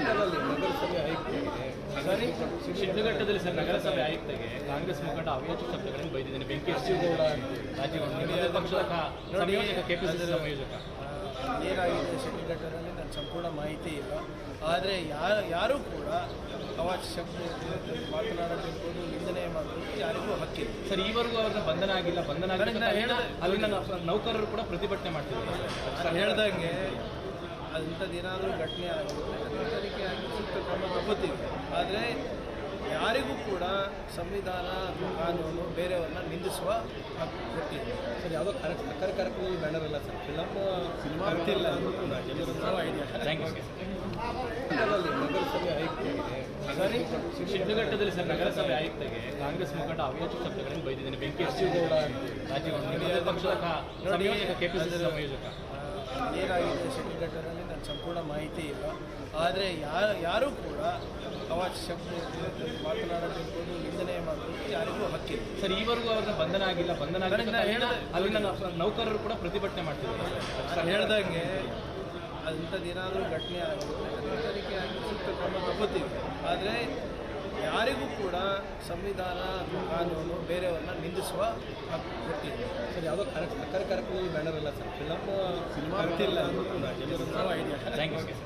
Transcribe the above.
ಶಿಡ್ಲಘಟ್ಟದಲ್ಲಿ ನಗರಸಭೆ ಆಯುಕ್ತರಿಗೆ ಸರಿ ಶಿಡ್ಲಘಟ್ಟದಲ್ಲಿ ಸರ್ ನಗರಸಭೆ ಆಯುಕ್ತಗೆ ಕಾಂಗ್ರೆಸ್ ಮುಖಂಡ ಅವ್ಯಾಚ ಶಬ್ದಗಳನ್ನು ಬೈದಿದ್ದೇನೆ. ಬೆಂಕಿ ರಾಜೀವ್ಗೌಡ ರಾಜೀವ್ ಪಕ್ಷದ ಸಂಯೋಜಕ ಕೆಪಿಸಿಸಿ ಸಂಯೋಜಕ ಏನಾಗಿದೆ ಶಿಡ್ಲಘಟ್ಟದಲ್ಲಿ ನನ್ನ ಸಂಪೂರ್ಣ ಮಾಹಿತಿ ಇಲ್ಲ. ಆದರೆ ಯಾರೂ ಕೂಡ ಅವಾಚ ಶಬ್ದ ಮಾತನಾಡೋದಿರ್ಬೋದು, ನಿಂದನೆ ಮಾಡೋದು ಯಾರಿಗೂ ಹಕ್ಕಿಲ್ಲ. ಸರ್ ಈವರೆಗೂ ಅವ್ರನ್ನ ಬಂಧನ ಆಗಿಲ್ಲ. ಅಲ್ಲಿನ ನೌಕರರು ಕೂಡ ಪ್ರತಿಭಟನೆ ಮಾಡ್ತಿದ್ದಾರೆ. ಹೇಳ್ದಂಗೆ ಅಂಥದ್ದೇನಾದರೂ ಘಟನೆ ಆಗಿರುತ್ತೆ ತನಿಖೆ ಆಗಿ ಸೂಕ್ತ ಕ್ರಮ ತಗೋತೀವಿ. ಆದರೆ ಯಾರಿಗೂ ಕೂಡ ಸಂವಿಧಾನ ಅಥವಾ ಕಾನೂನು ಬೇರೆಯವ್ರನ್ನ ನಿಂದಿಸುವ ಹಕ್ಕು ಕೊಟ್ಟಿದೆ. ಸರ್ ಯಾವುದೋ ಸರ್ಕಾರಿ ಕಾರ್ಯಕ್ರಮದಲ್ಲಿ ಬ್ಯಾನರ್ ಇಲ್ಲ ಸರ್, ಸಿನಿಮಾ ಗೊತ್ತಿಲ್ಲ ಐಡಿಯಾ. ಥ್ಯಾಂಕ್ ಯು ನಗರಸಭೆ ಆಯುಕ್ತರಿಗೆ ಸರಿ ಶಿಡ್ಲಘಟ್ಟದಲ್ಲಿ ಸರ್ ನಗರಸಭೆ ಆಯುಕ್ತಗೆ ಕಾಂಗ್ರೆಸ್ ಮುಖಂಡ ಅವ್ಯಾಚ ಶಬ್ದಗಳನ್ನು ಬೈದಿದ್ದೇನೆ. ಬೆಂಕಿ ರಾಜೀವ್ ಪಕ್ಷದ ಸಂಯೋಜಕ ಕೆಪಿಸಿಸಿ ಸಂಯೋಜಕ ಏನಾಗಿದೆ ಶಿಡ್ಲಘಟ್ಟದಲ್ಲಿ ನನ್ನ ಸಂಪೂರ್ಣ ಮಾಹಿತಿ ಇಲ್ಲ. ಆದರೆ ಯಾರೂ ಕೂಡ ಅವಾಚ ಶಬ್ದ ಮಾತನಾಡೋದಿರ್ಬೋದು, ನಿಂದನೆ ಮಾಡೋದು ಯಾರಿಗೂ ಹಕ್ಕಿಲ್ಲ. ಸರ್ ಈವರೆಗೂ ಅವ್ರನ್ನ ಬಂಧನ ಆಗಿಲ್ಲ. ಅಲ್ಲಿನ ನೌಕರರು ಕೂಡ ಪ್ರತಿಭಟನೆ ಮಾಡ್ತಿದ್ದಾರೆ. ಹೇಳ್ದಂಗೆ ಅಂಥದ್ದೇನಾದರೂ ಘಟನೆ ಆಗಿರುತ್ತೆ ತನಿಖೆ ಆಗಿ ಸೂಕ್ತ ಕ್ರಮ ತಗೋತೀವಿ. ಆದರೆ ಯಾರಿಗೂ ಕೂಡ ಸಂವಿಧಾನ ಅಥವಾ ಕಾನೂನು ಬೇರೆಯವ್ರನ್ನ ನಿಂದಿಸುವ ಹಕ್ಕು ಕೊಟ್ಟಿದೆ. ಸರ್ ಯಾವುದೋ ಸರ್ಕಾರಿ ಕಾರ್ಯಕ್ರಮದಲ್ಲಿ ಬ್ಯಾನರ್ ಇಲ್ಲ ಸರ್, ಸಿನಿಮಾ ಗೊತ್ತಿಲ್ಲ ಐಡಿಯಾ. Thank you.